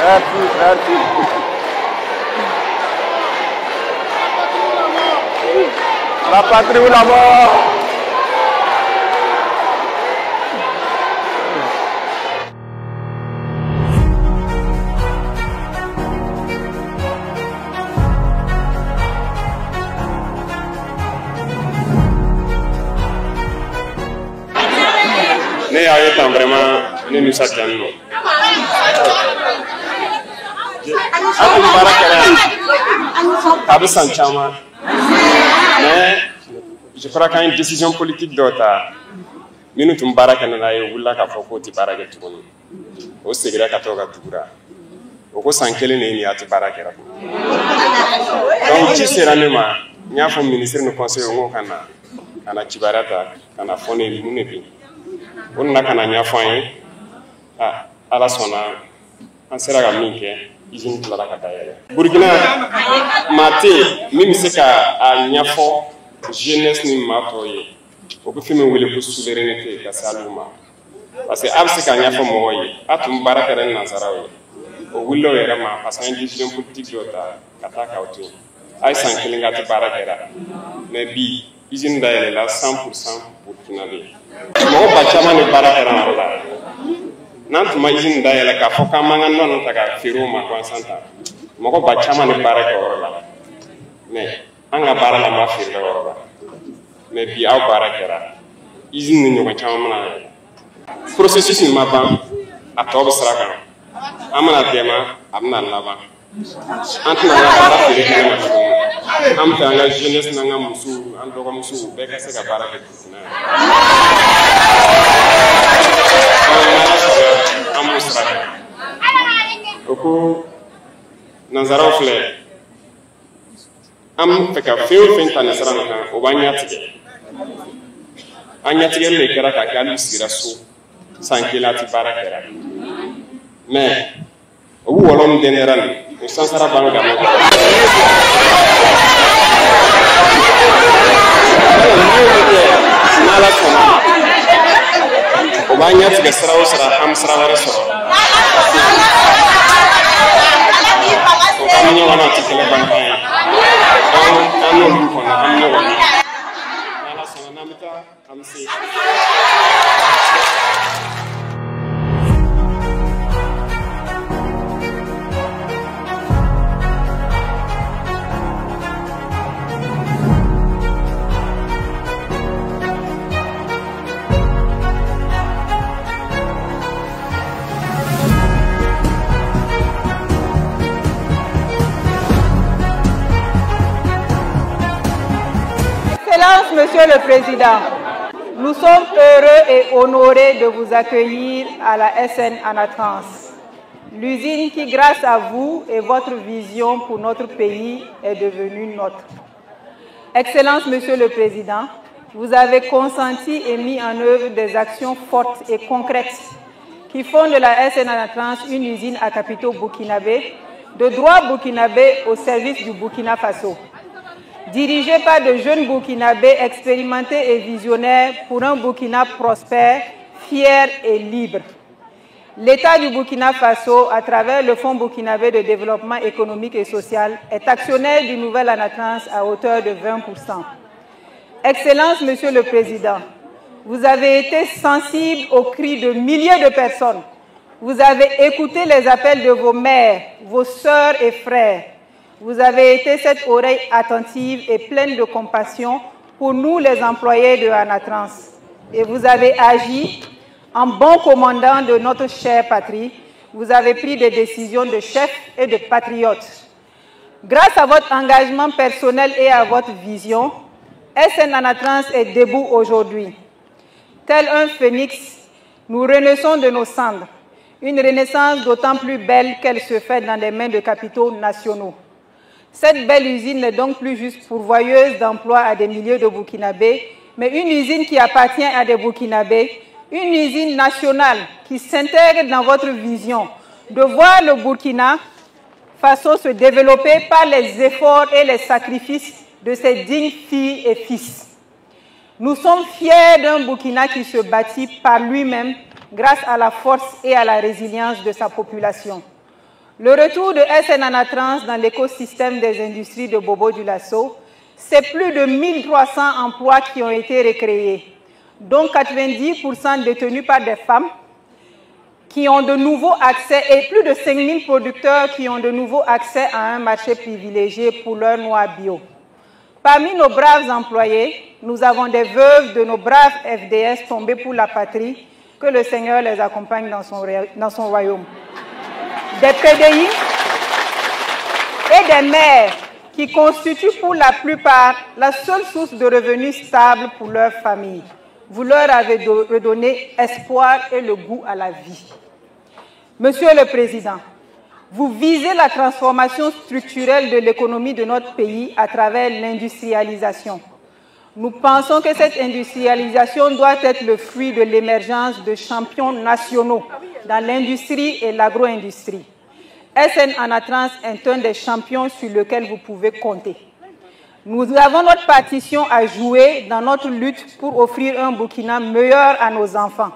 Merci. La patrie ou la mort. Ne y'a ye tan vraiment ne nisɔndiyalen don. A tun baara kɛra a bɛ san caman mais je crois qu'an ye décision politique dɔ ta minnu tun baara kɛ n'a ye wulila k'a fɔ k'o tɛ baara kɛ tuguni o segira ka to ka tugura o ko san kelen de ye nin ye a tɛ baara kɛra donc ci sera ne ma n y'a fɔ ministre ni conseiller n ko ka na kibaruya ta ka na fɔ ne mun de bɛ yen. O nana ka na ɲɛfɔ an ye ala sɔnna an sera ka min kɛ usine tilara ka dayɛlɛ. Burkina maa tɛ yen min bɛ se ka a ɲɛfɔ jeunesse ni maa tɔw ye o bɛ fɛn min wele ko souveraineté ka se olu ma parce que a bɛ se k'a ɲɛfɔ mɔgɔw ye a tun baara kɛra ni nanzaraw ye o wulila o yɛrɛ ma parce que an ye décision politique dɔ ta ka taa k'aw to yen a ye san kelen k'a tɛ baara kɛra mais bi usine dayɛlɛla 100% burkinabé. Mɔgɔ ba caman de baara kɛra an yɔrɔ la n'an tun ma usine dayɛlɛ k'a fɔ k'an man ka nɔnɔ ta ka feere o ma gansan ta mɔgɔ ba caman de baara kɛ o yɔrɔ la mais an ka baara la ma feere o yɔrɔ la mais bi aw baara kɛra usine ni ɲɔgɔn caman mana yɛlɛ processus nin ma ban a tɔ bɛ sira kan an mana dɛmɛ a bɛna laban an tɛna an ka baara feere kɛnɛ ma tuguni an bɛ fɛ an ka jeunesse n'an ka musow an dɔgɔmusow bɛɛ ka se ka baara kɛ Burkina an b'o sira kan o ko nanzaraw filɛ an bɛ fɛ ka fɛn o fɛn ta nin sira nin kan o b'an ɲɛtigɛ an ɲɛtigɛli de kɛra k'a kɛ hali sigira so san kelen a tɛ baara kɛra mais o bɛ wɔlɔ min dɛnɛra nin o sansara b'an kan n'ala sɔnna o b'an ɲɛtigɛ sira o sira an bɛ sira wɛrɛ sɔrɔ o ka ɲɔgɔn na a tɛ kɛlɛ ban kan ye an n'olu kɔnɔ an bɛ ɲɔgɔn ye n'ala sɔnna n'an bɛ taa an bɛ se. Monsieur le Président, nous sommes heureux et honorés de vous accueillir à la SN Anatrans, l'usine qui, grâce à vous et votre vision pour notre pays, est devenue nôtre. Excellence, Monsieur le Président, vous avez consenti et mis en œuvre des actions fortes et concrètes qui font de la SN Anatrans une usine à capitaux burkinabé, de droit burkinabé au service du Burkina Faso. Dirigé par de jeunes Burkinabés expérimentés et visionnaires pour un Burkina prospère, fier et libre. L'État du Burkina Faso, à travers le Fonds burkinabé de développement économique et social, est actionnaire du nouvel Anatrans à hauteur de 20%. Excellence, Monsieur le Président, vous avez été sensible aux cris de milliers de personnes. Vous avez écouté les appels de vos mères, vos sœurs et frères. Vous avez été cette oreille attentive et pleine de compassion pour nous, les employés de Anatrans. Et vous avez agi en bon commandant de notre chère patrie. Vous avez pris des décisions de chef et de patriote. Grâce à votre engagement personnel et à votre vision, SN Anatrans est debout aujourd'hui. Tel un phénix, nous renaissons de nos cendres. Une renaissance d'autant plus belle qu'elle se fait dans les mains de capitaux nationaux. Cette belle usine n'est donc plus juste pourvoyeuse d'emplois à des milliers de Burkinabés, mais une usine qui appartient à des Burkinabés, une usine nationale qui s'intègre dans votre vision de voir le Burkina Faso se développer par les efforts et les sacrifices de ses dignes filles et fils. Nous sommes fiers d'un Burkina qui se bâtit par lui-même grâce à la force et à la résilience de sa population. Le retour de SN Anatrans dans l'écosystème des industries de Bobo-Dioulasso, c'est plus de 1300 emplois qui ont été recréés, dont 90% détenus par des femmes, qui ont de nouveaux accès, et plus de 5000 producteurs qui ont de nouveaux accès à un marché privilégié pour leurs noix bio. Parmi nos braves employés, nous avons des veuves de nos braves FDS tombés pour la patrie, que le Seigneur les accompagne dans son royaume. Des PDI et des mères qui constituent pour la plupart la seule source de revenus stables pour leur famille. Vous leur avez redonné espoir et le goût à la vie. Monsieur le Président, vous visez la transformation structurelle de l'économie de notre pays à travers l'industrialisation. Nous pensons que cette industrialisation doit être le fruit de l'émergence de champions nationaux dans l'industrie et l'agro-industrie. SN Anatrans est un des champions sur lequel vous pouvez compter. Nous avons notre partition à jouer dans notre lutte pour offrir un Burkina meilleur à nos enfants.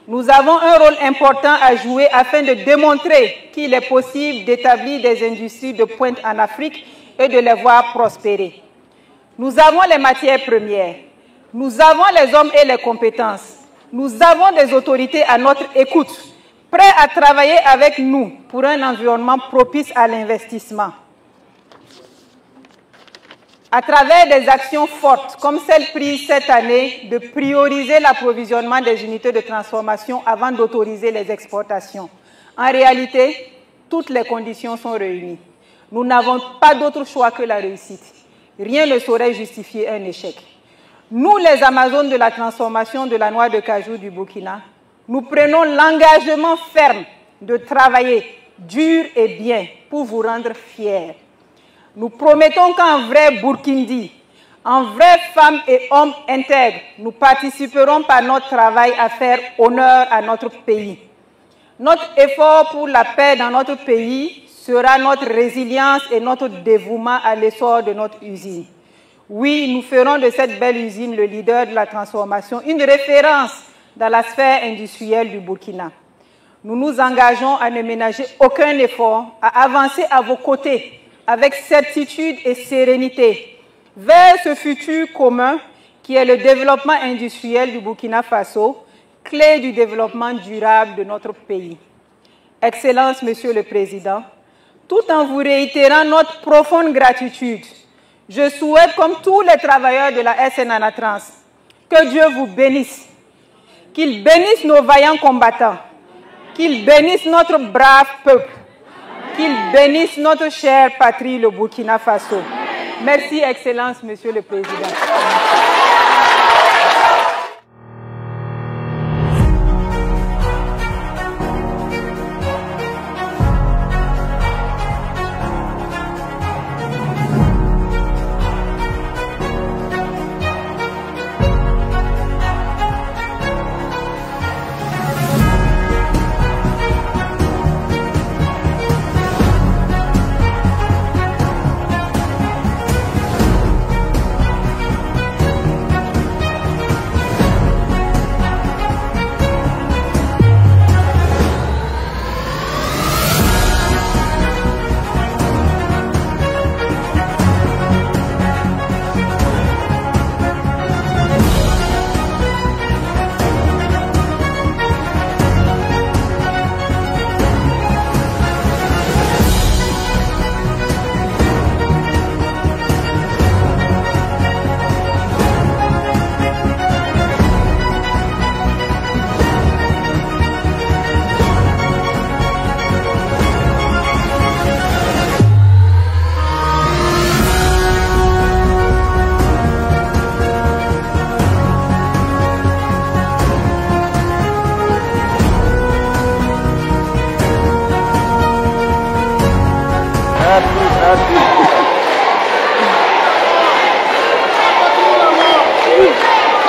Nous avons un rôle important à jouer afin de démontrer qu'il est possible d'établir des industries de pointe en Afrique et de les voir prospérer. Nous avons les matières premières, nous avons les hommes et les compétences, nous avons des autorités à notre écoute, prêts à travailler avec nous pour un environnement propice à l'investissement. À travers des actions fortes, comme celle prise cette année, de prioriser l'approvisionnement des unités de transformation avant d'autoriser les exportations. En réalité, toutes les conditions sont réunies. Nous n'avons pas d'autre choix que la réussite. Rien ne saurait justifier un échec. Nous, les Amazones de la transformation de la noix de cajou du Burkina, nous prenons l'engagement ferme de travailler dur et bien pour vous rendre fiers. Nous promettons qu'en vrai Burkindi, en vrai femmes et hommes intègres, nous participerons par notre travail à faire honneur à notre pays. Notre effort pour la paix dans notre pays sera notre résilience et notre dévouement à l'essor de notre usine. Oui, nous ferons de cette belle usine le leader de la transformation, une référence dans la sphère industrielle du Burkina. Nous nous engageons à ne ménager aucun effort, à avancer à vos côtés, avec certitude et sérénité, vers ce futur commun qui est le développement industriel du Burkina Faso, clé du développement durable de notre pays. Excellence, Monsieur le Président, tout en vous réitérant notre profonde gratitude, je souhaite, comme tous les travailleurs de la SN Anatrans, que Dieu vous bénisse, qu'il bénisse nos vaillants combattants, qu'il bénisse notre brave peuple, qu'il bénisse notre chère patrie, le Burkina Faso. Merci, Excellence, Monsieur le Président.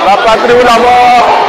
La patrie ou la mort.